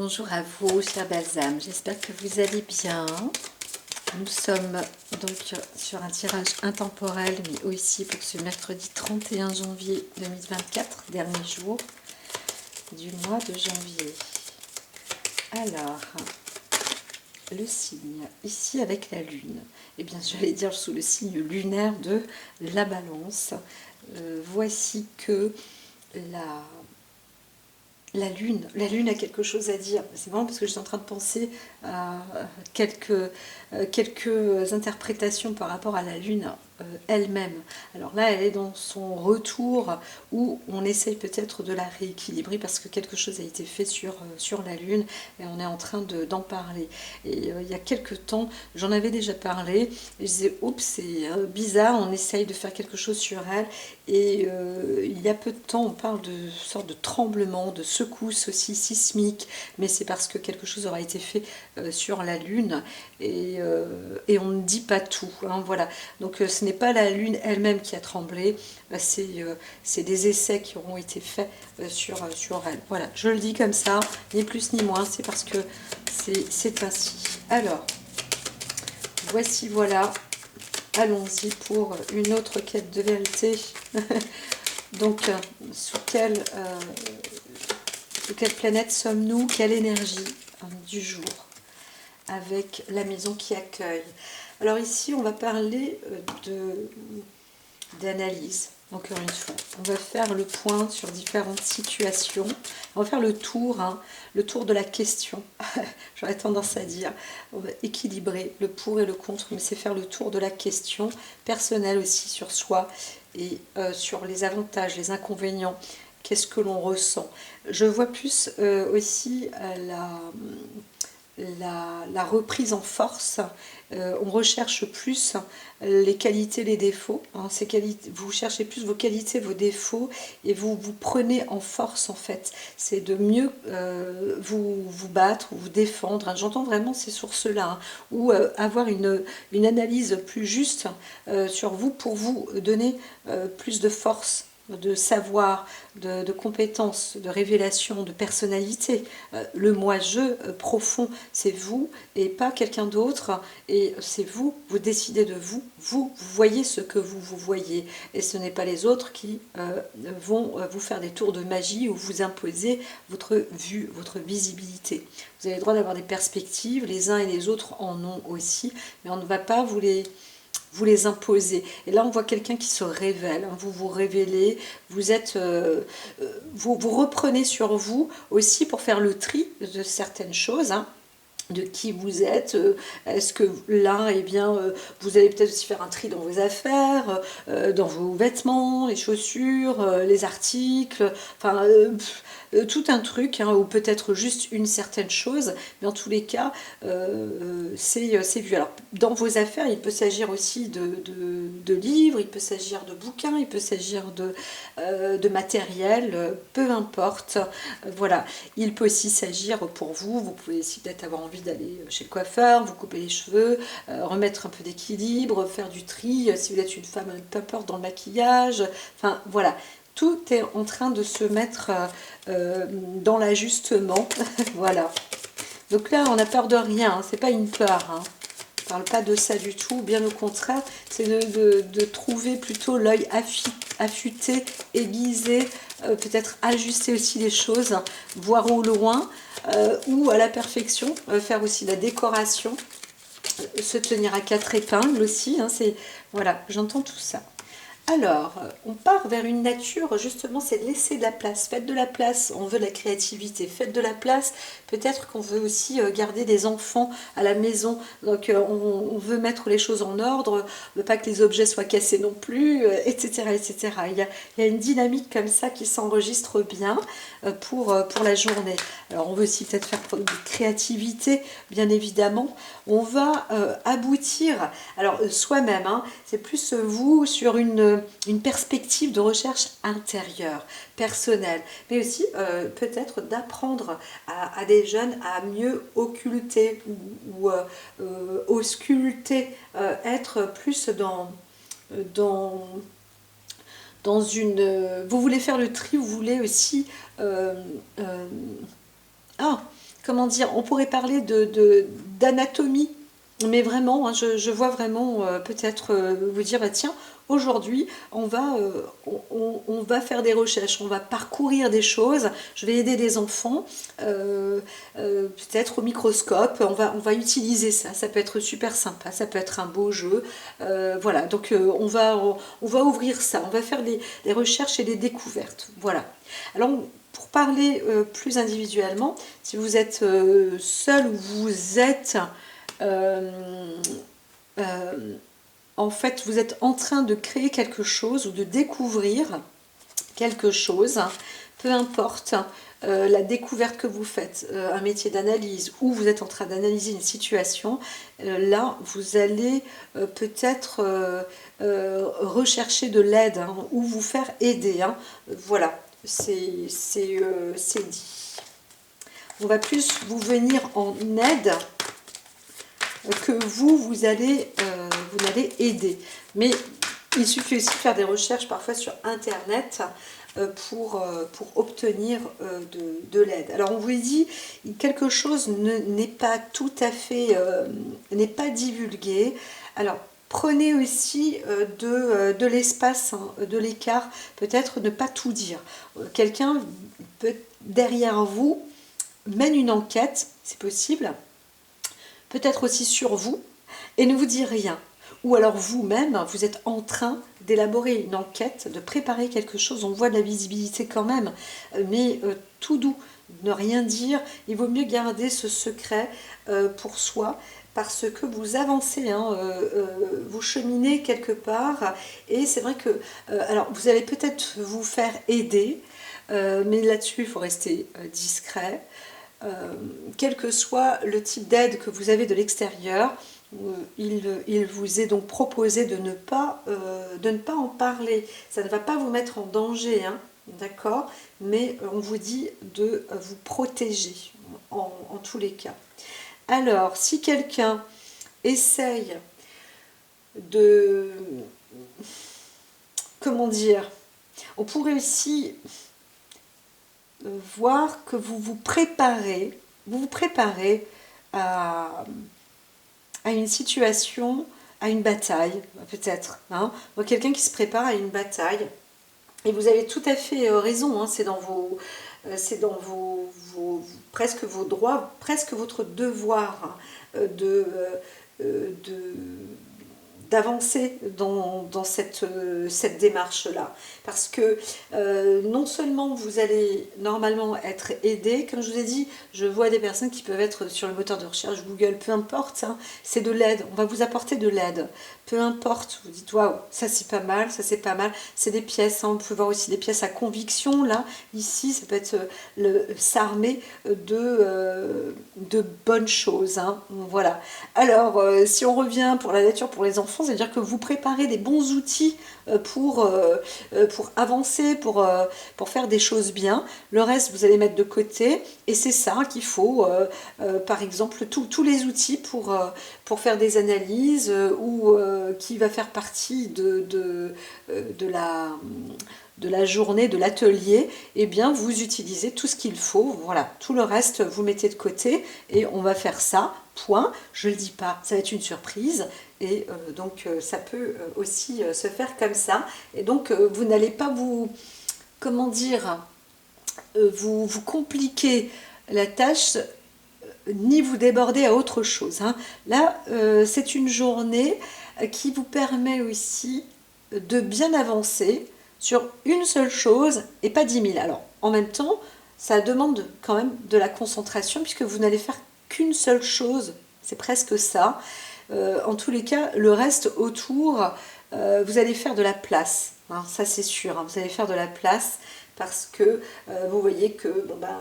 Bonjour à vous, chers balsams, j'espère que vous allez bien. Nous sommes donc sur un tirage intemporel, mais aussi pour ce mercredi 31 janvier 2024, dernier jour du mois de janvier. Alors, le signe, ici avec la lune, eh bien j'allais dire sous le signe lunaire de la balance, voici que la lune a quelque chose à dire. C'est marrant parce que j'étais en train de penser à quelques interprétations par rapport à la lune elle-même. Alors là, elle est dans son retour où on essaye peut-être de la rééquilibrer parce que quelque chose a été fait sur la lune et on est en train d'en parler. Et il y a quelques temps, j'en avais déjà parlé et je disais, oups, c'est bizarre, on essaye de faire quelque chose sur elle. Et il y a peu de temps, on parle de sorte de tremblement, de secousse aussi sismique, mais c'est parce que quelque chose aura été fait sur la Lune et on ne dit pas tout. Hein, voilà. Donc ce n'est pas la Lune elle-même qui a tremblé, c'est des essais qui auront été faits sur elle. Voilà, je le dis comme ça, ni plus ni moins, c'est parce que c'est ainsi. Alors, voici, voilà. Allons-y pour une autre quête de vérité. Donc, sous quelle planète sommes-nous? Quelle énergie du jour avec la maison qui accueille? Alors ici, on va parler d'analyse. Encore une fois, on va faire le point sur différentes situations. On va faire le tour, le tour de la question. J'aurais tendance à dire, on va équilibrer le pour et le contre, mais c'est faire le tour de la question personnelle aussi sur soi et sur les avantages, les inconvénients. Qu'est-ce que l'on ressent? Je vois plus aussi la reprise en force. On recherche plus les qualités, les défauts. Hein, vous cherchez plus vos qualités, vos défauts, et vous vous prenez en force en fait. C'est de mieux vous battre ou vous défendre. Hein. J'entends vraiment ces sources-là. Hein, ou avoir une analyse plus juste sur vous pour vous donner plus de force, de savoir, de compétences, de révélation, de personnalité. Le moi-je profond, c'est vous et pas quelqu'un d'autre. Et c'est vous, vous décidez de vous, vous voyez ce que vous voyez. Et ce n'est pas les autres qui vont vous faire des tours de magie ou vous imposer votre vue, votre visibilité. Vous avez le droit d'avoir des perspectives, les uns et les autres en ont aussi, mais on ne va pas vous les imposer. Et là, on voit quelqu'un qui se révèle. Hein, vous vous révélez, vous êtes, vous reprenez sur vous aussi pour faire le tri de certaines choses. Hein, de qui vous êtes, est-ce que là, eh bien, vous allez peut-être aussi faire un tri dans vos affaires, dans vos vêtements, les chaussures, les articles, enfin, tout un truc, hein, ou peut-être juste une certaine chose, mais en tous les cas, c'est vu. Alors, dans vos affaires, il peut s'agir aussi de livres, il peut s'agir de bouquins, il peut s'agir de matériel, peu importe, voilà. Il peut aussi s'agir pour vous, vous pouvez aussi peut-être avoir envie d'aller chez le coiffeur, vous couper les cheveux, remettre un peu d'équilibre, faire du tri, si vous êtes une femme, peu importe, dans le maquillage, enfin voilà. Tout est en train de se mettre dans l'ajustement, voilà. Donc là, on n'a peur de rien, hein, c'est pas une peur, hein. On ne parle pas de ça du tout, bien au contraire, c'est de trouver plutôt l'œil affûté, aiguisé, peut-être ajuster aussi les choses, voir au loin ou à la perfection, faire aussi la décoration, se tenir à quatre épingles aussi, hein, voilà, j'entends tout ça. Alors, on part vers une nature, justement, c'est de laisser de la place. Faites de la place, on veut de la créativité. Faites de la place, peut-être qu'on veut aussi garder des enfants à la maison. Donc, on veut mettre les choses en ordre, ne pas que les objets soient cassés non plus, etc., etc. Il y a une dynamique comme ça qui s'enregistre bien pour la journée. Alors, on veut aussi peut-être faire preuve de créativité, bien évidemment. On va aboutir, alors soi-même, hein, c'est plus vous sur une perspective de recherche intérieure, personnelle, mais aussi peut-être d'apprendre à des jeunes à mieux occulter ou ausculter, être plus dans une... vous voulez faire le tri, vous voulez aussi... comment dire, on pourrait parler d'anatomie, mais vraiment, hein, je vois vraiment peut-être vous dire, bah, tiens, aujourd'hui, on va faire des recherches, on va parcourir des choses, je vais aider des enfants, peut-être au microscope, on va utiliser ça, ça peut être super sympa, ça peut être un beau jeu, voilà, donc on va ouvrir ça, on va faire des recherches et des découvertes, voilà. Alors, pour parler plus individuellement, si vous êtes seul ou vous êtes euh, euh, en fait, vous êtes en train de créer quelque chose ou de découvrir quelque chose, peu importe la découverte que vous faites, un métier d'analyse ou vous êtes en train d'analyser une situation, là, vous allez peut-être rechercher de l'aide hein, ou vous faire aider. Hein. Voilà, c'est dit. On va plus vous venir en aide que vous allez aider. Mais il suffit aussi de faire des recherches parfois sur Internet pour obtenir de l'aide. Alors on vous dit, quelque chose n'est pas tout à fait, n'est pas divulgué. Alors prenez aussi de l'espace, hein, de l'écart, peut-être ne pas tout dire. Quelqu'un peut derrière vous mène une enquête, c'est possible, peut-être aussi sur vous, et ne vous dit rien. Ou alors vous-même, vous êtes en train d'élaborer une enquête, de préparer quelque chose, on voit de la visibilité quand même, mais tout doux, ne rien dire, il vaut mieux garder ce secret pour soi, parce que vous avancez, hein, vous cheminez quelque part, et c'est vrai que, alors vous allez peut-être vous faire aider, mais là-dessus il faut rester discret. Quel que soit le type d'aide que vous avez de l'extérieur, il vous est donc proposé de ne pas en parler. Ça ne va pas vous mettre en danger, hein, d'accord, mais on vous dit de vous protéger en tous les cas. Alors, si quelqu'un essaye de... Comment dire? On pourrait aussi voir que vous vous préparez à une situation, à une bataille, peut-être. Hein. Quelqu'un qui se prépare à une bataille, et vous avez tout à fait raison, hein, c'est dans presque vos droits, presque votre devoir hein, de d'avancer dans cette démarche-là. Parce que non seulement vous allez normalement être aidé, comme je vous ai dit, je vois des personnes qui peuvent être sur le moteur de recherche, Google, peu importe, hein, c'est de l'aide, on va vous apporter de l'aide. Peu importe, vous dites waouh, ça c'est pas mal, ça c'est pas mal, c'est des pièces, hein, on peut voir aussi des pièces à conviction, là, ici, ça peut être s'armer de bonnes choses. Hein, voilà. Alors, si on revient pour la nature, pour les enfants, c'est-à-dire que vous préparez des bons outils pour avancer, pour faire des choses bien. Le reste, vous allez mettre de côté. Et c'est ça qu'il faut, par exemple, tous les outils pour faire des analyses ou qui va faire partie de la journée, de l'atelier, eh bien vous utilisez tout ce qu'il faut, voilà, tout le reste vous mettez de côté et on va faire ça, point, je ne le dis pas, ça va être une surprise et donc ça peut aussi se faire comme ça et donc vous n'allez pas vous, comment dire, vous compliquer la tâche ni vous déborder à autre chose. Hein. Là, c'est une journée qui vous permet aussi de bien avancer sur une seule chose et pas 10 000. Alors, en même temps, ça demande quand même de la concentration puisque vous n'allez faire qu'une seule chose. C'est presque ça. En tous les cas, le reste autour, vous allez faire de la place. Hein, ça, c'est sûr. Hein, vous allez faire de la place parce que vous voyez que bon ben,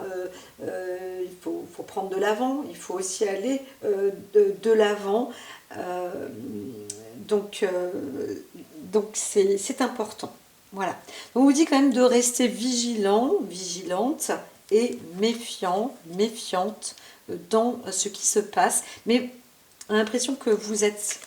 il faut prendre de l'avant, il faut aussi aller de l'avant. Donc c'est important. Voilà. Donc on vous dit quand même de rester vigilant, vigilante et méfiant, méfiante dans ce qui se passe. Mais on a l'impression que vous êtes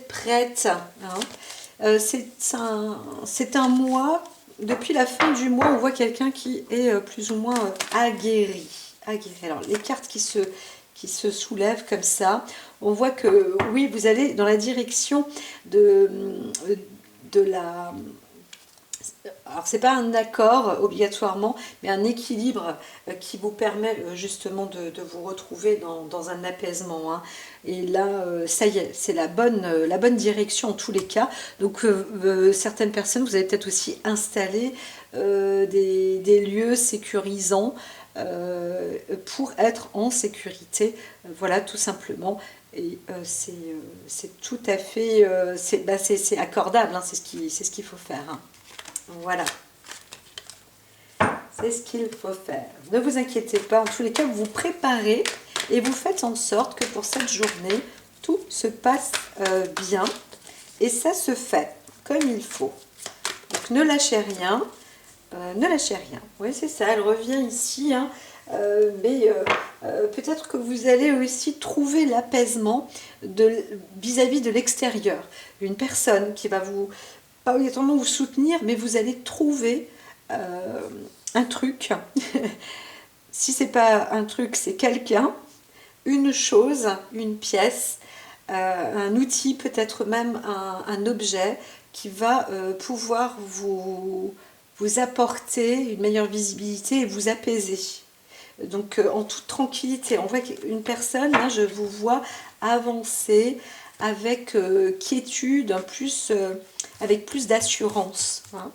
prête. Hein. C'est un mois. Depuis la fin du mois, on voit quelqu'un qui est plus ou moins aguerri. aguerri. Alors, les cartes qui se soulèvent comme ça, on voit que, oui, vous allez dans la direction de la... Alors, c'est pas un accord obligatoirement, mais un équilibre qui vous permet justement de vous retrouver dans un apaisement. Hein. Et là, ça y est, c'est la bonne direction en tous les cas. Donc, certaines personnes, vous avez peut-être aussi installé des lieux sécurisants pour être en sécurité. Voilà, tout simplement. Et c'est tout à fait... c'est accordable, hein, c'est ce qu'il faut faire. Hein. Voilà, c'est ce qu'il faut faire. Ne vous inquiétez pas, en tous les cas, vous vous préparez et vous faites en sorte que pour cette journée, tout se passe bien et ça se fait comme il faut. Donc ne lâchez rien, ne lâchez rien. Oui, c'est ça, elle revient ici, hein, mais peut-être que vous allez aussi trouver l'apaisement vis-à-vis de l'extérieur. Une personne qui va vous... pas obligatoirement vous soutenir, mais vous allez trouver un truc. Si c'est pas un truc, c'est quelqu'un, une chose, une pièce, un outil, peut-être même un objet qui va pouvoir vous apporter une meilleure visibilité et vous apaiser. Donc en toute tranquillité, on voit qu'une personne, là je vous vois avancer avec quiétude, avec plus d'assurance. Hein.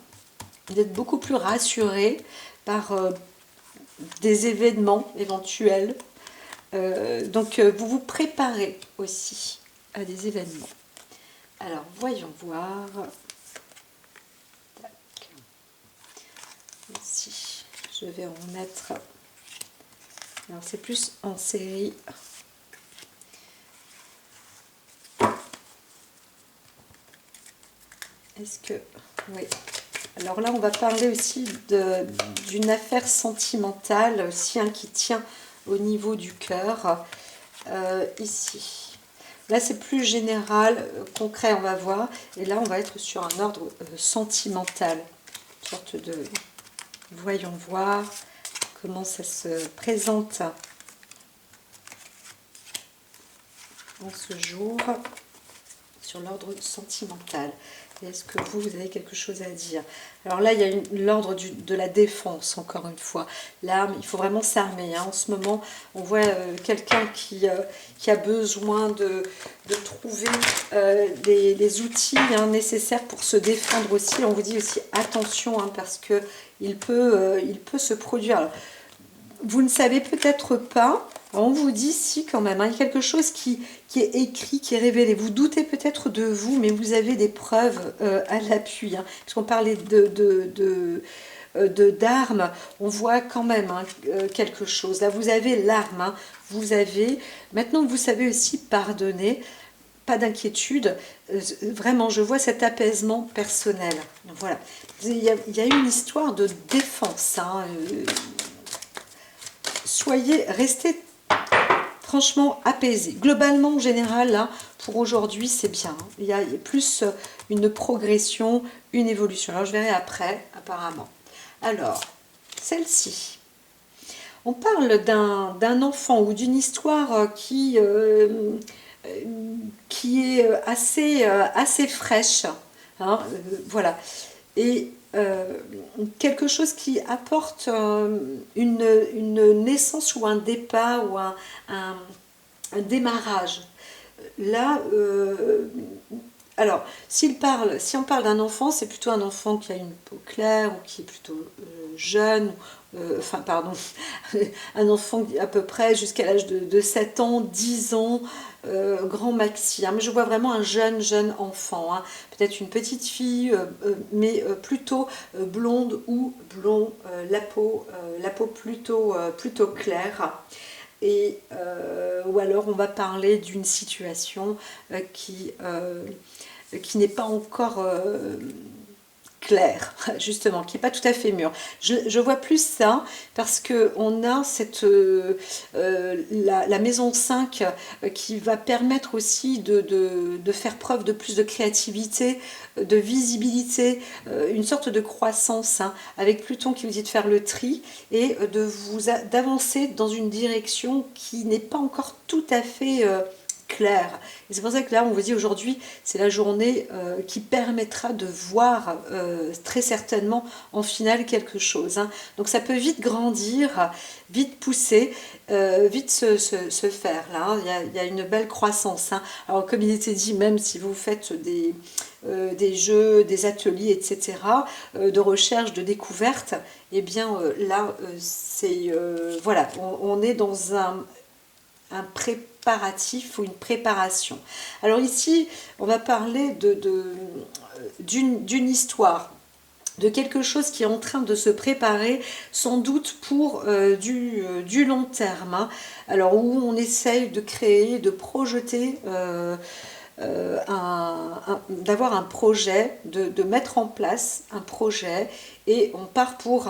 Vous êtes beaucoup plus rassuré par des événements éventuels. Donc vous vous préparez aussi à des événements. Alors voyons voir. Tac. Ici, je vais en mettre... Alors c'est plus en série. Est-ce que... Oui. Alors là, on va parler aussi d'une affaire sentimentale aussi, hein, qui tient au niveau du cœur. Ici. Là, c'est plus général, concret, on va voir. Et là, on va être sur un ordre sentimental. Une sorte de... Voyons voir comment ça se présente en ce jour sur l'ordre sentimental. Est-ce que vous avez quelque chose à dire? Alors là, il y a l'ordre de la défense, encore une fois. L'arme, il faut vraiment s'armer. Hein. En ce moment, on voit quelqu'un qui a besoin de trouver les outils, hein, nécessaires pour se défendre aussi. On vous dit aussi attention, hein, parce que il peut se produire. Alors, vous ne savez peut-être pas, on vous dit si quand même, hein, il y a quelque chose qui est écrit, qui est révélé. Vous doutez peut-être de vous, mais vous avez des preuves à l'appui. Hein, parce qu'on parlait d'armes, on voit quand même, hein, quelque chose. Là, vous avez l'arme, hein, vous avez... Maintenant, vous savez aussi pardonner, pas d'inquiétude. Vraiment, je vois cet apaisement personnel. Voilà. Il y a une histoire de défense, hein, restez franchement apaisés. Globalement, en général, là, pour aujourd'hui, c'est bien. Il y a plus une progression, une évolution. Alors, je verrai après, apparemment. Alors, celle-ci. On parle d'un enfant ou d'une histoire qui est assez fraîche. Hein, voilà. Et quelque chose qui apporte une naissance ou un départ ou un démarrage. Là, alors, si on parle d'un enfant, c'est plutôt un enfant qui a une peau claire ou qui est plutôt jeune, enfin pardon, un enfant à peu près jusqu'à l'âge de 7 ans, 10 ans, grand maxi. Hein, mais je vois vraiment un jeune enfant, hein, peut-être une petite fille, mais plutôt blonde ou blond, la peau plutôt claire. Et, ou alors on va parler d'une situation qui n'est pas encore clair, justement, qui n'est pas tout à fait mûr. Je vois plus ça parce qu'on a la maison 5 qui va permettre aussi de faire preuve de plus de créativité, de visibilité, une sorte de croissance, hein, avec Pluton qui vous dit de faire le tri et d'avancer dans une direction qui n'est pas encore tout à fait claire. Et c'est pour ça que là, on vous dit aujourd'hui, c'est la journée qui permettra de voir très certainement en finale quelque chose, hein. Donc ça peut vite grandir, vite pousser, vite se faire. Là, hein. Il y a une belle croissance, hein. Alors comme il était dit, même si vous faites des jeux, des ateliers, etc., de recherche, de découverte, et eh bien là, voilà, on est dans un préparatif ou une préparation. Alors ici, on va parler d'une histoire, de quelque chose qui est en train de se préparer, sans doute pour du long terme, hein. Alors où on essaye de créer, de projeter, d'avoir un projet, de mettre en place un projet, et on part pour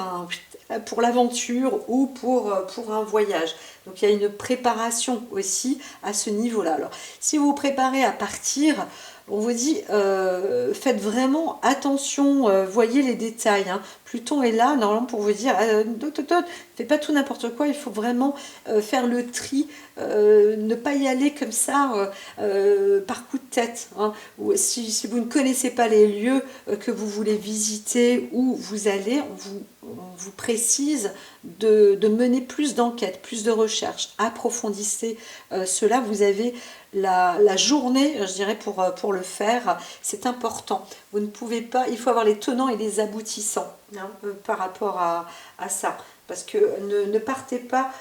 l'aventure ou pour un voyage. Donc il y a une préparation aussi à ce niveau-là. Alors si vous vous préparez à partir, on vous dit faites vraiment attention, voyez les détails, hein. Pluton est là normalement pour vous dire fais pas tout n'importe quoi, il faut vraiment faire le tri, ne pas y aller comme ça par coup de tête, hein. Ou si vous ne connaissez pas les lieux que vous voulez visiter, où vous allez, on vous précise de mener plus d'enquêtes, plus de recherches, approfondissez cela. Vous avez la journée, je dirais, pour le faire. C'est important. Vous ne pouvez pas, il faut avoir les tenants et les aboutissants, hein, par rapport à ça. Parce que ne partez pas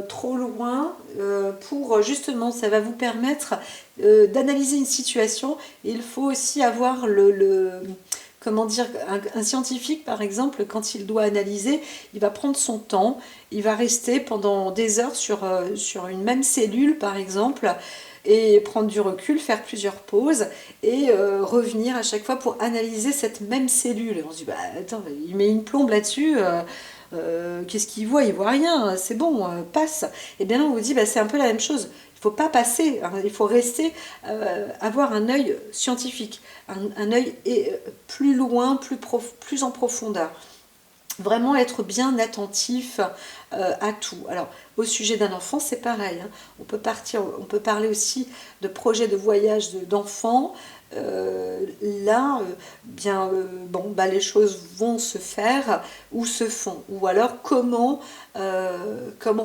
trop loin pour justement, ça va vous permettre d'analyser une situation. Et il faut aussi avoir comment dire, un scientifique par exemple, quand il doit analyser, il va prendre son temps, il va rester pendant des heures sur une même cellule par exemple, et prendre du recul, faire plusieurs pauses et revenir à chaque fois pour analyser cette même cellule. Et on se dit, bah attends, il met une plombe là-dessus, qu'est-ce qu'il voit? Il voit rien, c'est bon, passe. Et bien là on vous dit, bah, c'est un peu la même chose. Il ne faut pas passer, hein, il faut rester, avoir un œil scientifique, un œil plus loin, plus en profondeur. Vraiment être bien attentif à tout. Alors, au sujet d'un enfant, c'est pareil, hein. On peut parler aussi de projets de voyage d'enfants. Bon, bah, les choses vont se faire ou se font. Ou alors, comment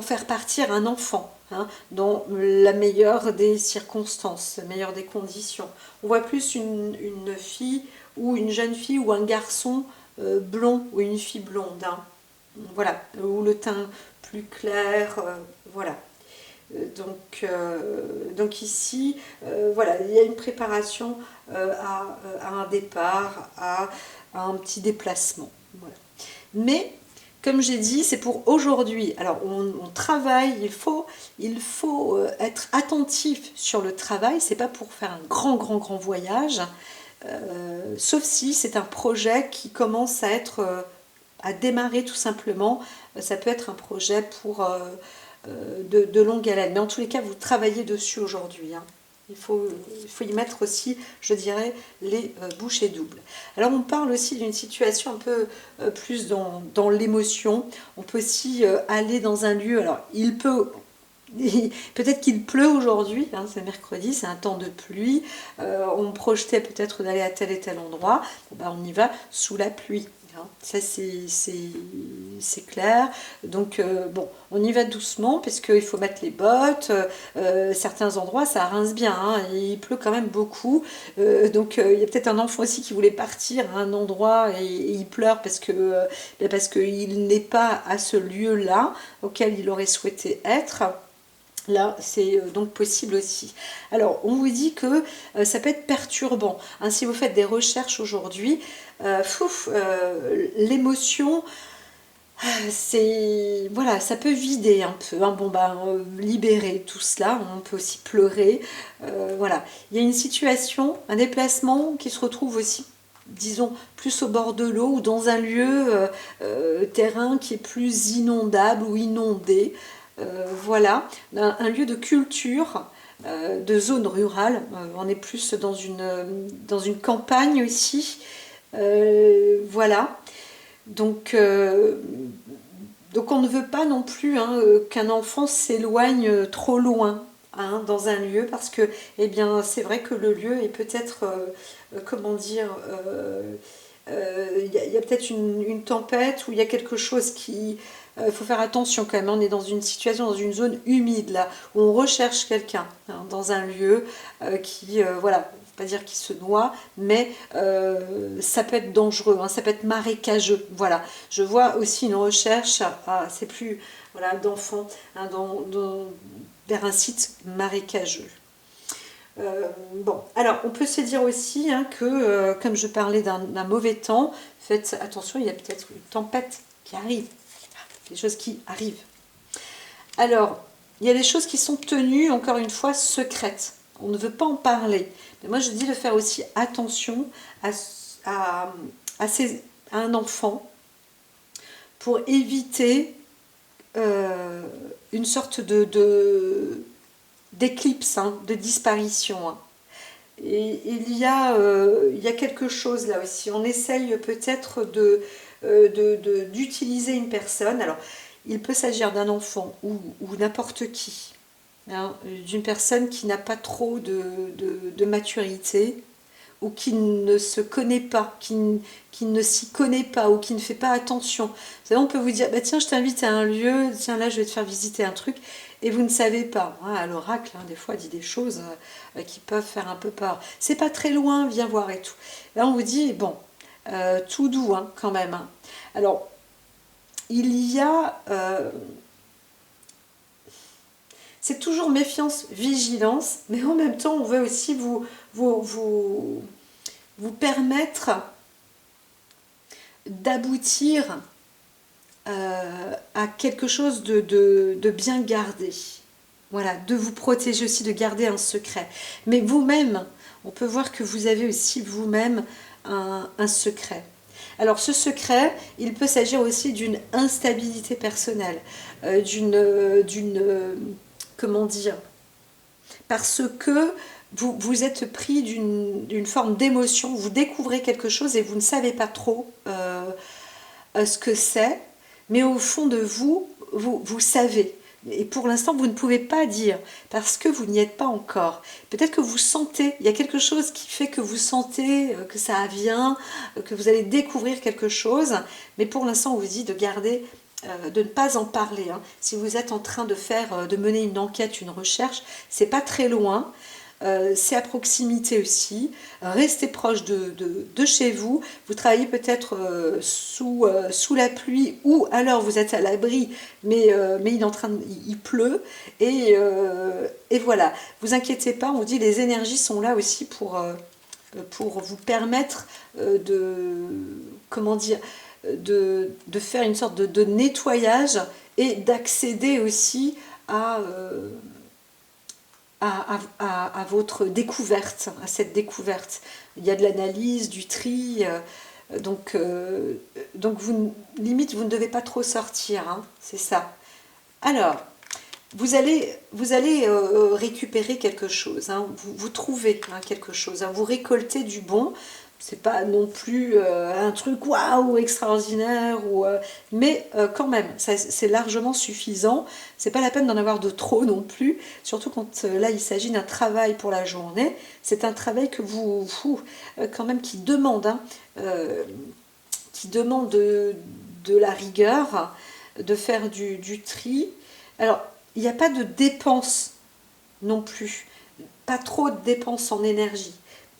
faire partir un enfant, hein, dans la meilleure des circonstances, la meilleure des conditions. On voit plus une fille ou une jeune fille ou un garçon blond ou une fille blonde, hein. Voilà, ou le teint plus clair, voilà. Donc ici, voilà, il y a une préparation à un départ, à un petit déplacement. Voilà. Mais, comme j'ai dit, c'est pour aujourd'hui. Alors, on travaille, il faut être attentif sur le travail. C'est pas pour faire un grand voyage. Sauf si c'est un projet qui commence à démarrer tout simplement. Ça peut être un projet de longue haleine. Mais en tous les cas, vous travaillez dessus aujourd'hui, hein. Il faut y mettre aussi, je dirais, les bouchées doubles. Alors on parle aussi d'une situation un peu plus dans l'émotion. On peut aussi aller dans un lieu. Alors peut-être qu'il pleut aujourd'hui, hein, c'est mercredi, c'est un temps de pluie. On projetait peut-être d'aller à tel et tel endroit. Bon, bah, on y va sous la pluie, hein. Ça c'est clair. Donc bon, on y va doucement parce qu'il faut mettre les bottes. Certains endroits ça rince bien, hein, il pleut quand même beaucoup. Donc il y a peut-être un enfant aussi qui voulait partir à un endroit et il pleure parce qu'il n'est pas à ce lieu-là auquel il aurait souhaité être. Là, c'est donc possible aussi. Alors, on vous dit que ça peut être perturbant, hein. Si vous faites des recherches aujourd'hui, l'émotion, voilà, ça peut vider un peu, hein. Bon, bah, libérer tout cela, on peut aussi pleurer. Voilà, il y a une situation, un déplacement qui se retrouve aussi disons, plus au bord de l'eau ou dans un lieu terrain qui est plus inondable ou inondé. Voilà, un lieu de culture, de zone rurale. On est plus dans une campagne aussi. Voilà. Donc, donc on ne veut pas non plus hein, qu'un enfant s'éloigne trop loin hein, dans un lieu parce que eh bien, c'est vrai que le lieu est peut-être, comment dire, y a peut-être une tempête ou il y a quelque chose qui... Il faut faire attention quand même, on est dans une situation, dans une zone humide là, où on recherche quelqu'un hein, dans un lieu qui, voilà, pas dire qu'il se noie, mais ça peut être dangereux, hein, ça peut être marécageux. Voilà, je vois aussi une recherche, c'est plus voilà, d'enfants hein, vers un site marécageux. Bon, alors on peut se dire aussi hein, que, comme je parlais d'un mauvais temps, faites attention, il y a peut-être une tempête qui arrive, des choses qui arrivent. Alors, il y a des choses qui sont tenues, encore une fois, secrètes. On ne veut pas en parler. Mais moi, je dis de faire aussi attention à, à un enfant pour éviter une sorte d'éclipse, hein, de disparition. Hein. Et il y a quelque chose là aussi. On essaye peut-être d'utiliser une personne. Alors, il peut s'agir d'un enfant ou n'importe qui. Hein, d'une personne qui n'a pas trop de maturité ou qui ne se connaît pas, qui ne s'y connaît pas ou qui ne fait pas attention. Vous savez, on peut vous dire, bah, tiens, je t'invite à un lieu, tiens, là, je vais te faire visiter un truc, et vous ne savez pas. Hein, à l'oracle, hein, des fois, dit des choses qui peuvent faire un peu peur. C'est pas très loin, viens voir et tout. Là, on vous dit, bon, tout doux hein, quand même. Hein. Alors, il y a... c'est toujours méfiance, vigilance, mais en même temps, on veut aussi vous permettre d'aboutir à quelque chose de bien gardé. Voilà, de vous protéger aussi, de garder un secret. Mais vous-même, on peut voir que vous avez aussi vous-même un secret. Alors ce secret, il peut s'agir aussi d'une instabilité personnelle, comment dire, parce que vous êtes pris d'une forme d'émotion, vous découvrez quelque chose et vous ne savez pas trop ce que c'est, mais au fond de vous savez. Et pour l'instant, vous ne pouvez pas dire, parce que vous n'y êtes pas encore. Peut-être que vous sentez, il y a quelque chose qui fait que vous sentez que ça vient, que vous allez découvrir quelque chose, mais pour l'instant, on vous dit de garder, de ne pas en parler. Hein. Si vous êtes en train de mener une enquête, une recherche, c'est pas très loin. C'est à proximité aussi, restez proche de chez vous, vous travaillez peut-être sous la pluie ou alors vous êtes à l'abri mais il pleut et voilà, vous inquiétez pas, on vous dit les énergies sont là aussi pour vous permettre comment dire, de faire une sorte de nettoyage et d'accéder aussi à votre découverte, à cette découverte. Il y a de l'analyse, du tri, donc limite vous ne devez pas trop sortir, hein, c'est ça. Alors, vous allez récupérer quelque chose, hein, vous trouvez hein, quelque chose, hein, vous récoltez du bon. C'est pas non plus un truc waouh extraordinaire mais quand même c'est largement suffisant. C'est pas la peine d'en avoir de trop non plus, surtout quand là il s'agit d'un travail pour la journée. C'est un travail que quand même qui demande hein, de la rigueur, de faire du tri. Alors il n'y a pas de dépenses non plus, pas trop de dépenses en énergie.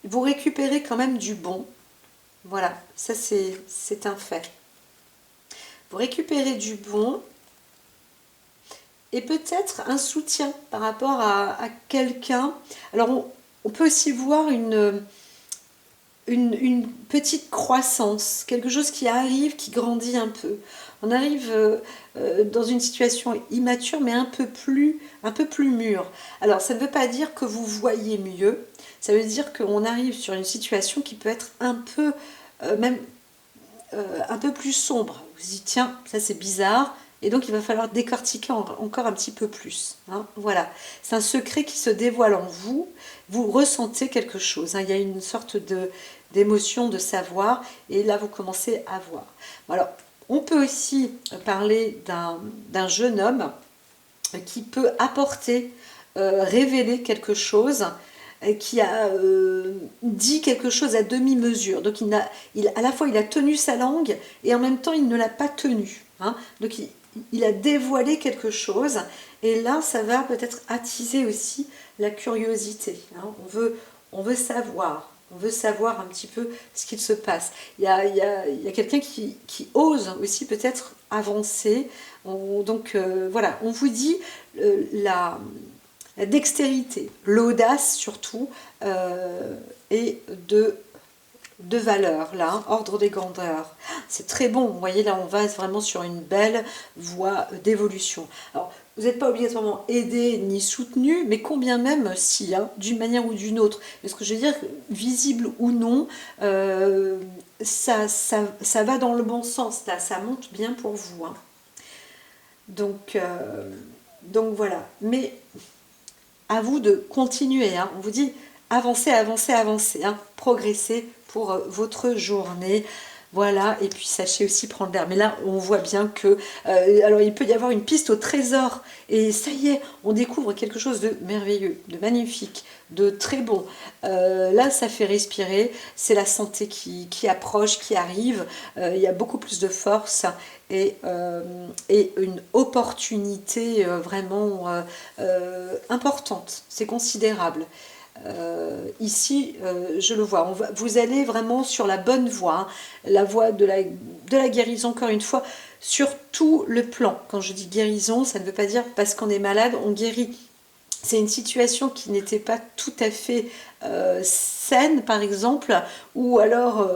Vous récupérez quand même du bon. Voilà, ça c'est un fait. Vous récupérez du bon et peut-être un soutien par rapport à quelqu'un. Alors on peut aussi voir une petite croissance, quelque chose qui arrive, qui grandit un peu. On arrive dans une situation immature, mais un peu plus mûre. Alors, ça ne veut pas dire que vous voyez mieux, ça veut dire qu'on arrive sur une situation qui peut être un peu, même un peu plus sombre. Vous vous dites, tiens, ça c'est bizarre, et donc il va falloir décortiquer encore un petit peu plus. Hein. Voilà, c'est un secret qui se dévoile en vous, vous ressentez quelque chose, hein. Il y a une sorte d'émotion, de savoir, et là vous commencez à voir. Alors, on peut aussi parler d'un jeune homme qui peut apporter, révéler quelque chose, qui a dit quelque chose à demi-mesure. Donc à la fois il a tenu sa langue et en même temps il ne l'a pas tenue. Hein. Donc il a dévoilé quelque chose et là ça va peut-être attiser aussi la curiosité. Hein. On veut savoir. On veut savoir un petit peu ce qu'il se passe. Il y a quelqu'un qui ose aussi peut-être avancer. Donc voilà, on vous dit la dextérité, l'audace surtout, et de valeur, là, hein, ordre des grandeurs. C'est très bon, vous voyez, là on va vraiment sur une belle voie d'évolution. Alors, vous n'êtes pas obligatoirement aidé ni soutenu, mais combien même si, hein, d'une manière ou d'une autre. Mais ce que je veux dire, visible ou non, ça va dans le bon sens, là, ça monte bien pour vous. Hein. Donc voilà. Mais à vous de continuer. Hein. On vous dit avancez, avancez, avancez. Hein. Progressez pour votre journée. Voilà, et puis sachez aussi prendre l'air. Mais là, on voit bien que... alors, il peut y avoir une piste au trésor. Et ça y est, on découvre quelque chose de merveilleux, de magnifique, de très bon. Là, ça fait respirer. C'est la santé qui approche, qui arrive. Il y a beaucoup plus de force et une opportunité vraiment importante. C'est considérable. Ici, je le vois, vous allez vraiment sur la bonne voie, hein, la voie de la guérison, encore une fois, sur tout le plan. Quand je dis guérison, ça ne veut pas dire parce qu'on est malade, on guérit. C'est une situation qui n'était pas tout à fait saine, par exemple, ou alors,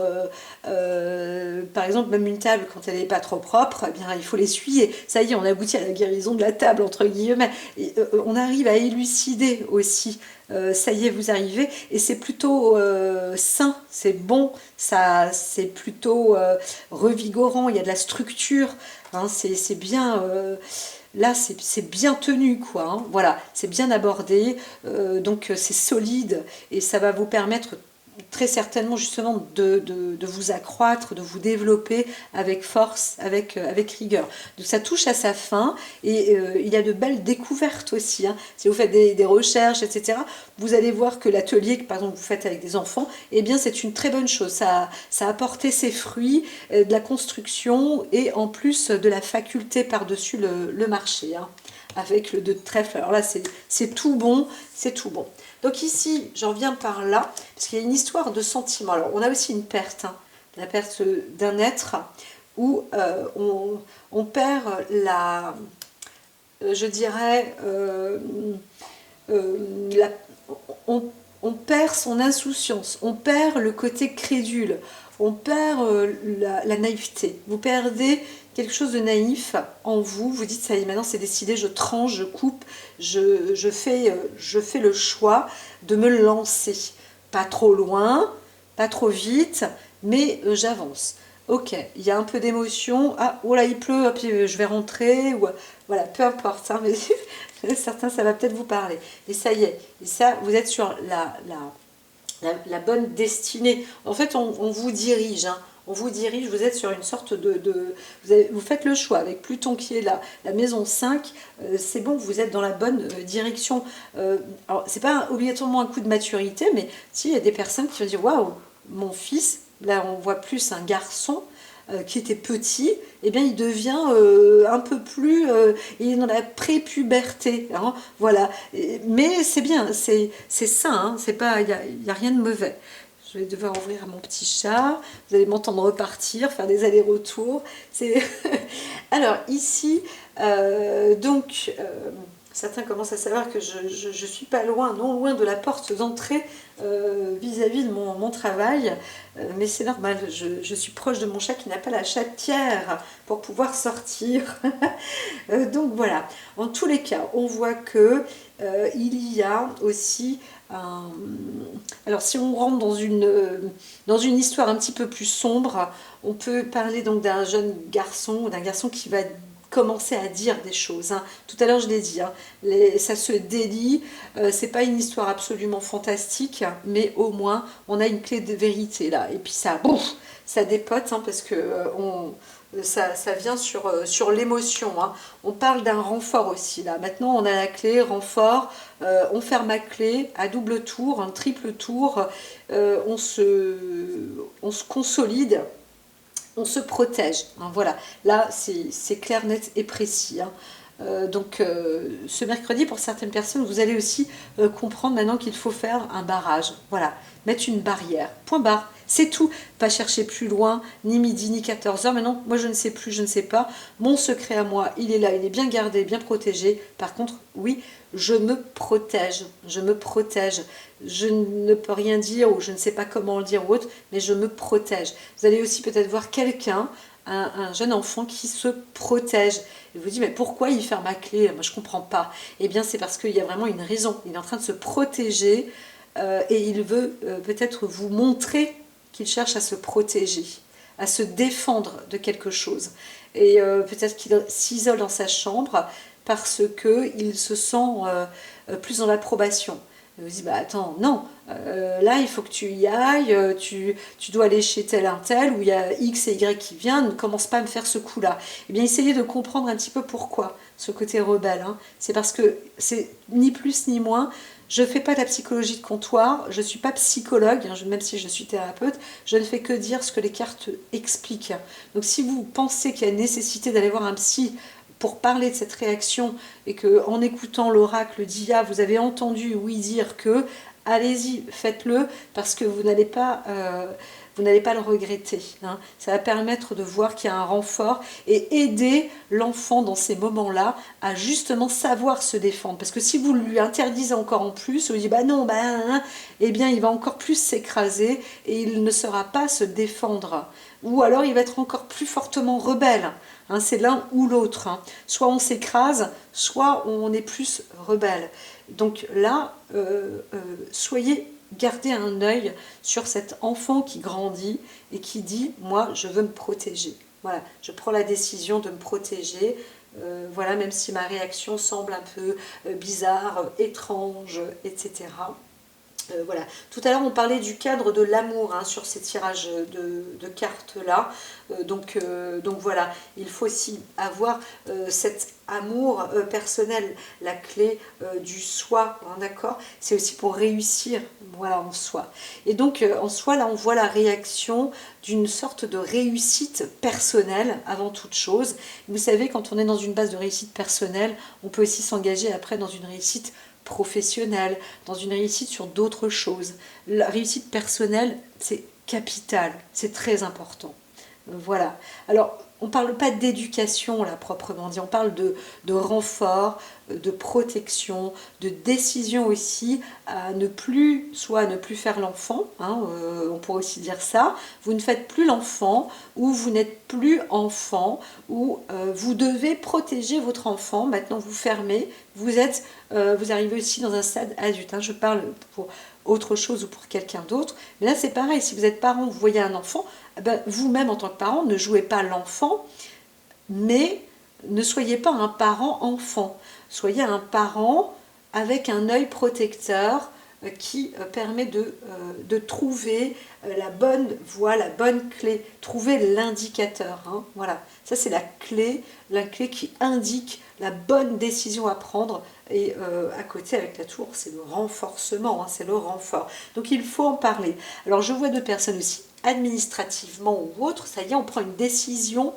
par exemple, même une table, quand elle n'est pas trop propre, eh bien, il faut l'essuyer. Ça y est, on aboutit à la guérison de la table, entre guillemets. Et, on arrive à élucider aussi. Ça y est, vous arrivez. Et c'est plutôt sain, c'est bon, c'est plutôt revigorant, il y a de la structure. Hein, c'est bien... là, c'est bien tenu, quoi. Hein. Voilà, c'est bien abordé, donc c'est solide et ça va vous permettre très certainement justement de vous accroître, de vous développer avec force, avec rigueur. Donc ça touche à sa fin et il y a de belles découvertes aussi. Hein. Si vous faites des recherches, etc., vous allez voir que l'atelier que par exemple vous faites avec des enfants, eh bien c'est une très bonne chose. Ça a apporté ses fruits, de la construction et en plus de la faculté par-dessus le marché. Hein, avec le 2 de trèfle. Alors là, c'est tout bon, c'est tout bon. Donc ici, j'en viens par là, parce qu'il y a une histoire de sentiment. Alors, on a aussi une perte, hein, la perte d'un être, où on perd je dirais, la, on perd son insouciance, on perd le côté crédule, on perd la naïveté. Vous perdez quelque chose de naïf en vous, vous dites ça y est, maintenant c'est décidé, je tranche, je coupe, je fais le choix de me lancer. Pas trop loin, pas trop vite, mais j'avance. Ok, il y a un peu d'émotion, ah, oh là il pleut, hop, je vais rentrer, ou voilà, peu importe, hein, mais certains ça va peut-être vous parler. Et ça y est, et ça vous êtes sur la bonne destinée. En fait, on vous dirige, hein. On vous dirige, vous êtes sur une sorte vous faites le choix avec Pluton qui est là, la maison 5, c'est bon, vous êtes dans la bonne direction. Alors, c'est pas obligatoirement un coup de maturité, mais si, il y a des personnes qui vont dire, waouh, mon fils, là on voit plus un garçon, qui était petit, eh bien il devient un peu plus, il est dans la prépuberté, hein, voilà. Mais c'est bien, c'est sain, hein, c'est pas, il y a rien de mauvais. Je vais devoir ouvrir à mon petit chat. Vous allez m'entendre repartir, faire des allers-retours. Alors ici, donc Certains commencent à savoir que je suis pas loin, non loin de la porte d'entrée vis-à-vis de mon travail, mais c'est normal, je suis proche de mon chat qui n'a pas la chatière pour pouvoir sortir. Donc voilà, en tous les cas, on voit que il y a aussi un... Alors si on rentre dans une histoire un petit peu plus sombre, on peut parler donc d'un garçon qui va commencer à dire des choses, hein. Tout à l'heure je l'ai dit, hein, ça se délie, c'est pas une histoire absolument fantastique, mais au moins on a une clé de vérité là, et puis ça, bouf, ça dépote, hein, parce que ça vient sur l'émotion, hein. On parle d'un renfort aussi là. Maintenant on a la clé renfort, on ferme la clé à double tour, un triple tour, on se consolide, on se protège, hein, voilà, là c'est clair, net et précis, hein. Donc ce mercredi, pour certaines personnes, vous allez aussi comprendre maintenant qu'il faut faire un barrage, voilà, mettre une barrière, point barre, c'est tout, pas chercher plus loin, ni midi, ni 14 heures. Maintenant, moi je ne sais plus, je ne sais pas, mon secret à moi, il est là, il est bien gardé, bien protégé. Par contre, oui, je me protège, je ne peux rien dire, ou je ne sais pas comment le dire ou autre, mais je me protège. Vous allez aussi peut-être voir quelqu'un, un jeune enfant qui se protège. Et vous dites, mais pourquoi il ferme ma clé? Moi je ne comprends pas. Eh bien c'est parce qu'il y a vraiment une raison, il est en train de se protéger, et il veut peut-être vous montrer qu'il cherche à se protéger, à se défendre de quelque chose. Et peut-être qu'il s'isole dans sa chambre parce qu'il se sent plus dans l'approbation. Il vous dit, bah attends, non, là il faut que tu y ailles, tu dois aller chez tel un tel, où il y a X et Y qui vient, ne commence pas à me faire ce coup-là. Eh bien essayez de comprendre un petit peu pourquoi ce côté rebelle, hein. C'est parce que c'est ni plus ni moins. Je ne fais pas de la psychologie de comptoir, je ne suis pas psychologue, hein, même si je suis thérapeute, je ne fais que dire ce que les cartes expliquent. Donc si vous pensez qu'il y a nécessité d'aller voir un psy pour parler de cette réaction, et que en écoutant l'oracle d'Ia, vous avez entendu oui dire que, allez-y, faites-le, parce que vous n'allez pas le regretter, hein. Ça va permettre de voir qu'il y a un renfort et aider l'enfant dans ces moments-là à justement savoir se défendre. Parce que si vous lui interdisez encore en plus, vous dites bah non, bah, hein, eh bien il va encore plus s'écraser et il ne saura pas se défendre. Ou alors il va être encore plus fortement rebelle, hein, c'est l'un ou l'autre, hein. Soit on s'écrase, soit on est plus rebelle. Donc là, gardez un œil sur cet enfant qui grandit et qui dit « moi, je veux me protéger ». Voilà, je prends la décision de me protéger. Voilà, même si ma réaction semble un peu bizarre, étrange, etc. Voilà. Tout à l'heure, on parlait du cadre de l'amour, hein, sur ces tirages de cartes-là. Donc voilà, il faut aussi avoir cet amour personnel, la clé du soi, hein, d'accord? C'est aussi pour réussir, voilà, en soi. Et donc, en soi, là, on voit la réaction d'une sorte de réussite personnelle avant toute chose. Vous savez, quand on est dans une base de réussite personnelle, on peut aussi s'engager après dans une réussite professionnelle, dans une réussite sur d'autres choses. La réussite personnelle, c'est capital, c'est très important. Voilà. Alors, on ne parle pas d'éducation, là, proprement dit. On parle de renfort, de protection, de décision aussi, à ne plus, soit à ne plus faire l'enfant, hein, on pourrait aussi dire ça. Vous ne faites plus l'enfant, ou vous n'êtes plus enfant, ou vous devez protéger votre enfant. Maintenant, vous fermez. Vous arrivez aussi dans un stade adulte, hein. Je parle pour autre chose ou pour quelqu'un d'autre. Mais là, c'est pareil. Si vous êtes parent, vous voyez un enfant, ben, vous-même en tant que parent, ne jouez pas l'enfant, mais ne soyez pas un parent enfant. Soyez un parent avec un œil protecteur qui permet de trouver la bonne voie, la bonne clé, trouver l'indicateur, hein. Voilà, ça c'est la clé qui indique la bonne décision à prendre. Et à côté avec la tour, c'est le renforcement, hein, c'est le renfort. Donc il faut en parler. Alors je vois deux personnes aussi, administrativement ou autre, ça y est, on prend une décision,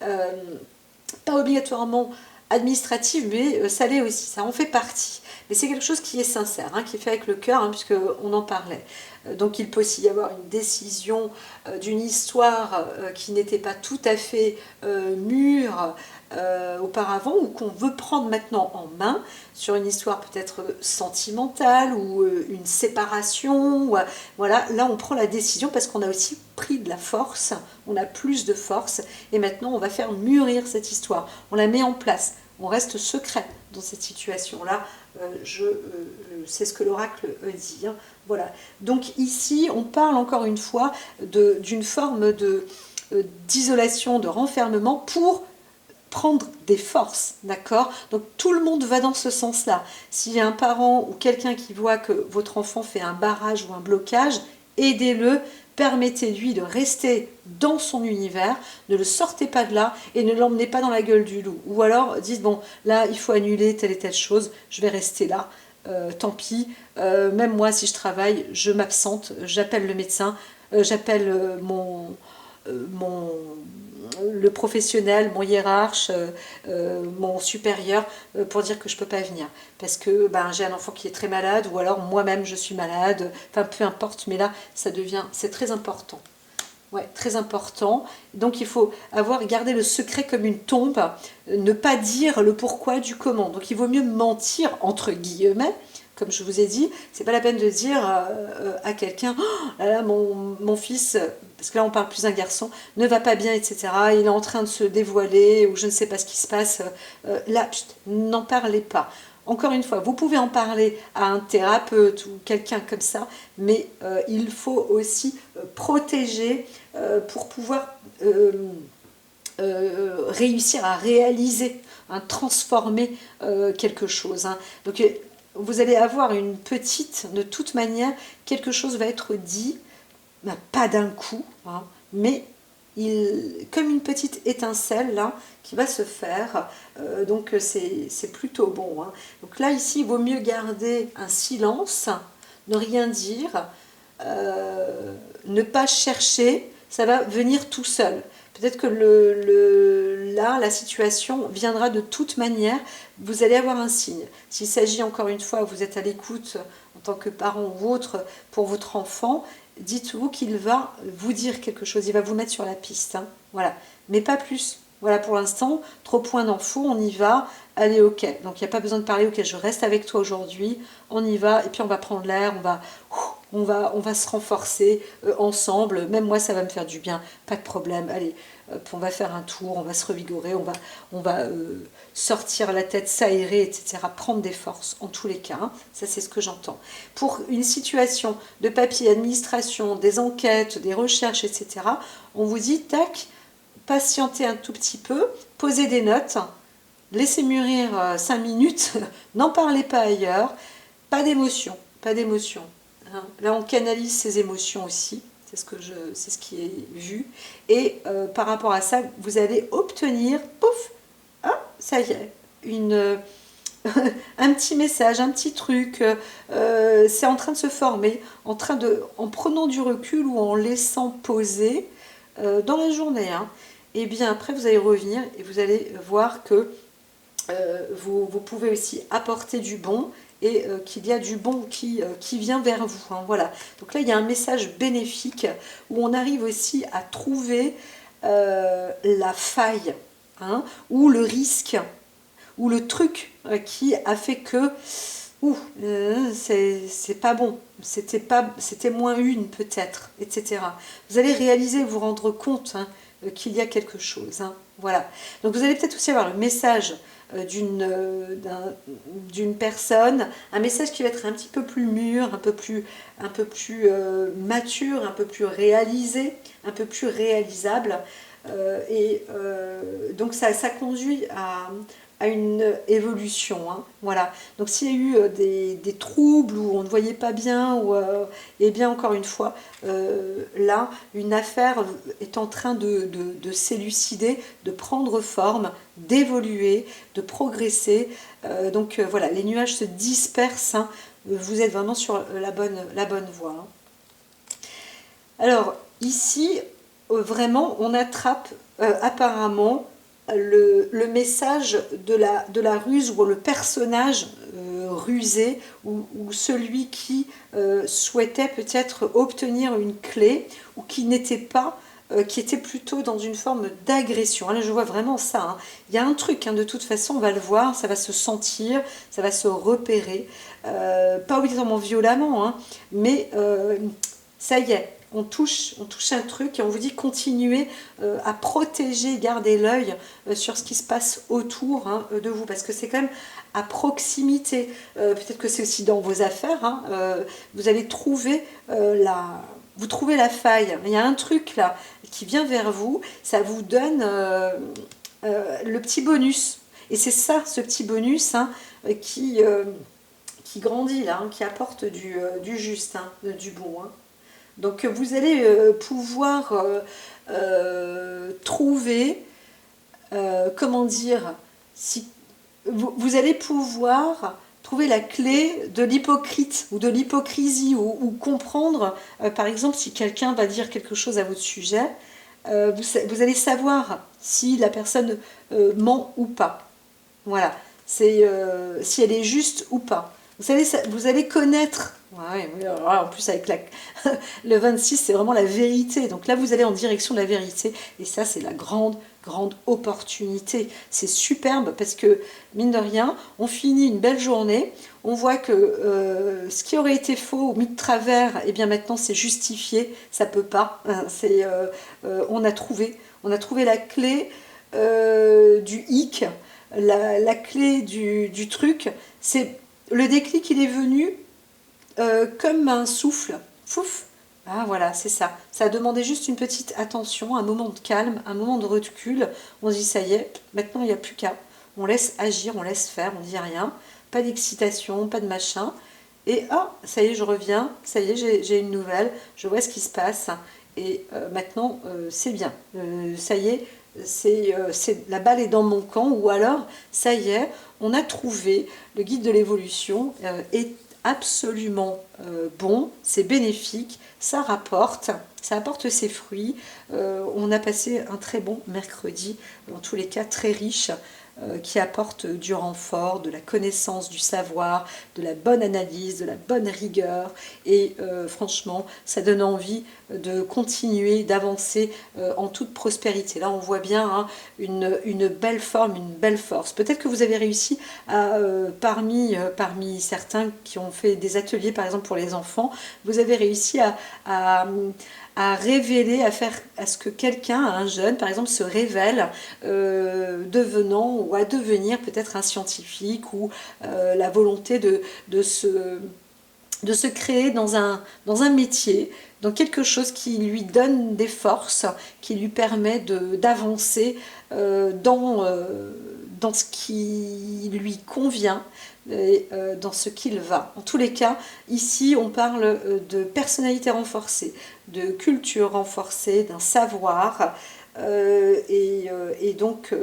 pas obligatoirement administrative, mais ça l'est aussi, ça en fait partie. Mais c'est quelque chose qui est sincère, hein, qui est fait avec le cœur, hein, puisqu'on en parlait. Donc il peut aussi y avoir une décision d'une histoire qui n'était pas tout à fait mûre, auparavant, ou qu'on veut prendre maintenant en main sur une histoire peut-être sentimentale ou une séparation. Ou, voilà, là on prend la décision parce qu'on a aussi pris de la force, on a plus de force et maintenant on va faire mûrir cette histoire. On la met en place, on reste secret dans cette situation-là. C'est ce que l'oracle dit. Hein. Voilà. Donc ici, on parle encore une fois d'une forme d'isolation, de renfermement pour prendre des forces, d'accord? Donc tout le monde va dans ce sens-là. S'il y a un parent ou quelqu'un qui voit que votre enfant fait un barrage ou un blocage, aidez-le, permettez-lui de rester dans son univers, ne le sortez pas de là et ne l'emmenez pas dans la gueule du loup. Ou alors dites, bon, là, il faut annuler telle et telle chose, je vais rester là. Tant pis, même moi, si je travaille, je m'absente, j'appelle le médecin, j'appelle le professionnel, mon hiérarche, mon supérieur, pour dire que je ne peux pas venir. Parce que j'ai un enfant qui est très malade, ou alors moi-même je suis malade, enfin peu importe, mais là, c'est très important. Ouais, très important. Donc il faut garder le secret comme une tombe, ne pas dire le pourquoi du comment. Donc il vaut mieux mentir, entre guillemets, comme je vous ai dit. C'est pas la peine de dire à quelqu'un, oh, là, mon fils, parce que là on parle plus d'un garçon, ne va pas bien, etc. Il est en train de se dévoiler, ou je ne sais pas ce qui se passe. Là, n'en parlez pas. Encore une fois, vous pouvez en parler à un thérapeute ou quelqu'un comme ça, mais il faut aussi protéger pour pouvoir réussir à réaliser, transformer quelque chose. Hein. Donc vous allez avoir de toute manière, quelque chose va être dit, pas d'un coup, hein, mais comme une petite étincelle là qui va se faire, donc c'est plutôt bon. Hein. Donc là ici il vaut mieux garder un silence, ne rien dire, ne pas chercher, ça va venir tout seul. Peut-être que là, la situation viendra de toute manière, vous allez avoir un signe. S'il s'agit encore une fois, vous êtes à l'écoute en tant que parent ou autre pour votre enfant, dites-vous qu'il va vous dire quelque chose, il va vous mettre sur la piste. Hein. Voilà, mais pas plus. Voilà pour l'instant, trop point d'infos, on y va, allez ok. Donc il n'y a pas besoin de parler, ok, je reste avec toi aujourd'hui, on y va, et puis on va prendre l'air, on va se renforcer ensemble, même moi ça va me faire du bien, pas de problème, allez, on va faire un tour, on va se revigorer, on va sortir la tête, s'aérer, etc., prendre des forces, en tous les cas, hein. Ça c'est ce que j'entends. Pour une situation de papier, administration, des enquêtes, des recherches, etc., on vous dit, tac, patientez un tout petit peu, posez des notes, laissez mûrir 5 minutes, n'en parlez pas ailleurs, pas d'émotion, pas d'émotion. Hein. Là, on canalise ses émotions aussi, c'est ce qui est vu. Et par rapport à ça, vous allez obtenir, pouf, ah, ça y est, un petit message, un petit truc, c'est en train de se former, en prenant du recul ou en laissant poser dans la journée. Hein. Et bien après, vous allez revenir et vous allez voir que vous pouvez aussi apporter du bon et qu'il y a du bon qui vient vers vous. Hein, voilà. Donc là, il y a un message bénéfique où on arrive aussi à trouver la faille, hein, ou le risque, ou le truc qui a fait que c'est pas bon, c'était moins une peut-être, etc. Vous allez réaliser, vous rendre compte, hein, qu'il y a quelque chose. Hein, voilà. Donc vous allez peut-être aussi avoir le message d'une personne, un message qui va être un petit peu plus mûr, un peu plus mature, un peu plus réalisé, un peu plus réalisable. Donc ça conduit à une évolution. Hein, voilà. Donc s'il y a eu des troubles où on ne voyait pas bien, et bien encore une fois, là, une affaire est en train de s'élucider, de prendre forme, d'évoluer, de progresser. Donc voilà, les nuages se dispersent. Hein, vous êtes vraiment sur la bonne voie. Hein. Alors ici, vraiment, on attrape apparemment le message de la ruse, ou le personnage rusé, ou celui qui souhaitait peut-être obtenir une clé, ou qui n'était pas qui était plutôt dans une forme d'agression. Là, je vois vraiment ça, hein. Il y a un truc, hein, de toute façon, on va le voir, ça va se sentir, ça va se repérer. Pas obligatoirement violemment, hein, mais ça y est, on touche un truc et on vous dit continuez à protéger, garder l'œil sur ce qui se passe autour, hein, de vous, parce que c'est quand même à proximité. Peut-être que c'est aussi dans vos affaires, hein, vous allez trouver vous trouvez la faille. Il y a un truc là qui vient vers vous, ça vous donne le petit bonus. Et c'est ça, ce petit bonus, hein, qui grandit là, hein, qui apporte du juste, hein, du bon, hein. Donc vous allez pouvoir trouver, comment dire, si, vous allez pouvoir trouver la clé de l'hypocrite ou de l'hypocrisie ou comprendre, par exemple, si quelqu'un va dire quelque chose à votre sujet, vous allez savoir si la personne ment ou pas. Voilà, c'est si elle est juste ou pas. Vous allez connaître. Ouais, en plus avec le 26, c'est vraiment la vérité. Donc là, vous allez en direction de la vérité. Et ça, c'est la grande, grande opportunité. C'est superbe parce que, mine de rien, on finit une belle journée. On voit que ce qui aurait été faux ou mis de travers, eh bien maintenant, c'est justifié. Ça peut pas. On a trouvé la clé du hic. La clé du truc, c'est le déclic, il est venu comme un souffle. Fouf. Ah voilà, c'est ça. Ça a demandé juste une petite attention, un moment de calme, un moment de recul. On se dit ça y est, maintenant il n'y a plus qu'à. On laisse agir, on laisse faire, on ne dit rien. Pas d'excitation, pas de machin. Et ah, ça y est, je reviens. Ça y est, j'ai une nouvelle. Je vois ce qui se passe. Et maintenant, c'est bien. Ça y est, la balle est dans mon camp. Ou alors, ça y est, on a trouvé le guide de l'évolution est absolument bon, c'est bénéfique, ça apporte ses fruits. On a passé un très bon mercredi, en tous les cas très riche, qui apporte du renfort, de la connaissance, du savoir, de la bonne analyse, de la bonne rigueur. Et franchement, ça donne envie de continuer, d'avancer en toute prospérité. Là, on voit bien, hein, une belle forme, une belle force. Peut-être que vous avez réussi parmi certains qui ont fait des ateliers, par exemple pour les enfants, vous avez réussi à révéler, à ce que quelqu'un, un jeune par exemple, se révèle devenant ou à devenir peut-être un scientifique ou la volonté de se créer dans un métier, dans quelque chose qui lui donne des forces, qui lui permet d'avancer dans ce qui lui convient, et dans ce qu'il va. En tous les cas, ici, on parle de personnalité renforcée, de culture renforcée, d'un savoir. Et donc,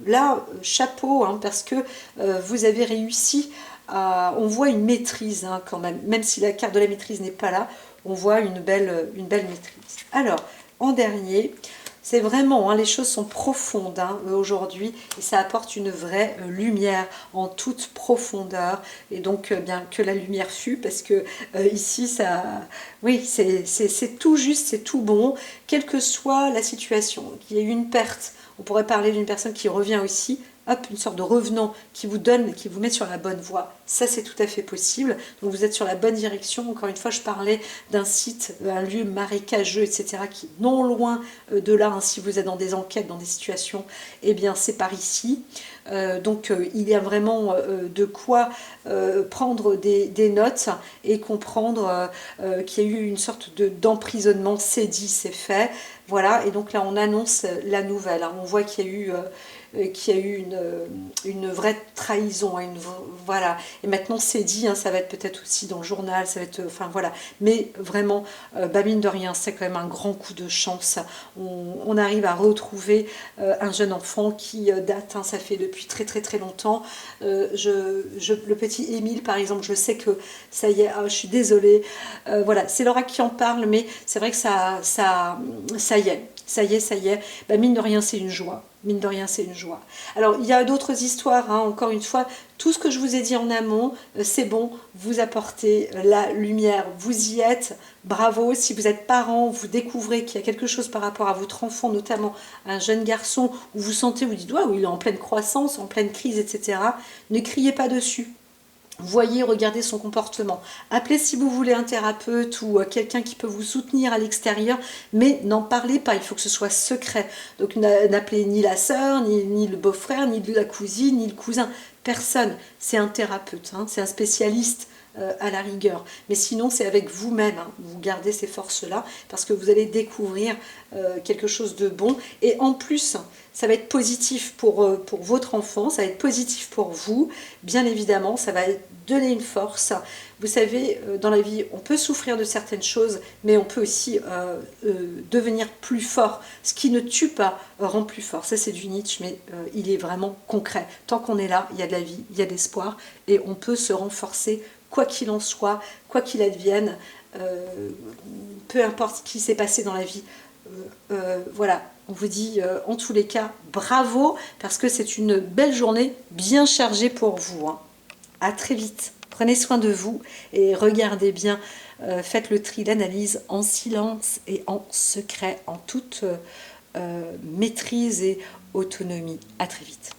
là, chapeau, hein, parce que vous avez réussi on voit une maîtrise, hein, quand même si la carte de la maîtrise n'est pas là, on voit une belle maîtrise. Alors, en dernier, c'est vraiment, hein, les choses sont profondes, hein, aujourd'hui, et ça apporte une vraie lumière en toute profondeur, et donc bien que la lumière fût, parce que ici, ça, oui, c'est tout juste, c'est tout bon, quelle que soit la situation. Il y a eu une perte, on pourrait parler d'une personne qui revient aussi, hop, une sorte de revenant qui vous donne, qui vous met sur la bonne voie. Ça, c'est tout à fait possible. Donc, vous êtes sur la bonne direction. Encore une fois, je parlais d'un site, un lieu marécageux, etc., qui est non loin de là. Hein, si vous êtes dans des enquêtes, dans des situations, eh bien, c'est par ici. Donc, il y a vraiment de quoi prendre des notes et comprendre qu'il y a eu une sorte d'emprisonnement. C'est dit, c'est fait. Voilà. Et donc là, on annonce la nouvelle. Hein. On voit qu'il y a eu une vraie trahison, hein, voilà. Et maintenant c'est dit, hein, ça va être peut-être aussi dans le journal, ça va être, enfin voilà. Mais vraiment, mine de rien, c'est quand même un grand coup de chance. On arrive à retrouver un jeune enfant qui date, hein, ça fait depuis très très très longtemps. Le petit Émile, par exemple, je sais que ça y est, je suis désolée. Voilà, c'est Laura qui en parle, mais c'est vrai que ça y est. Mine de rien, c'est une joie. mine de rien, c'est une joie. Alors, il y a d'autres histoires, hein, encore une fois, tout ce que je vous ai dit en amont, c'est bon, vous apportez la lumière, vous y êtes, bravo. Si vous êtes parent, vous découvrez qu'il y a quelque chose par rapport à votre enfant, notamment un jeune garçon, où vous sentez, vous dites, waouh, il est en pleine croissance, en pleine crise, etc. Ne criez pas dessus. Voyez, regardez son comportement. Appelez si vous voulez un thérapeute ou quelqu'un qui peut vous soutenir à l'extérieur, mais n'en parlez pas, il faut que ce soit secret. Donc n'appelez ni la sœur, ni le beau-frère, ni la cousine, ni le cousin. Personne. C'est un thérapeute, hein, c'est un spécialiste à la rigueur. Mais sinon, c'est avec vous-même. Hein, vous gardez ces forces-là parce que vous allez découvrir quelque chose de bon. Et en plus, ça va être positif pour votre enfant, ça va être positif pour vous. Bien évidemment, ça va donner une force. Vous savez, dans la vie, on peut souffrir de certaines choses, mais on peut aussi devenir plus fort. Ce qui ne tue pas rend plus fort. Ça, c'est du Nietzsche, mais il est vraiment concret. Tant qu'on est là, il y a de la vie, il y a de l'espoir, et on peut se renforcer, quoi qu'il en soit, quoi qu'il advienne, peu importe ce qui s'est passé dans la vie. Voilà, on vous dit en tous les cas bravo, parce que c'est une belle journée bien chargée pour vous. Hein. À très vite. Prenez soin de vous et regardez bien, faites le tri, l'analyse en silence et en secret, en toute maîtrise et autonomie. À très vite.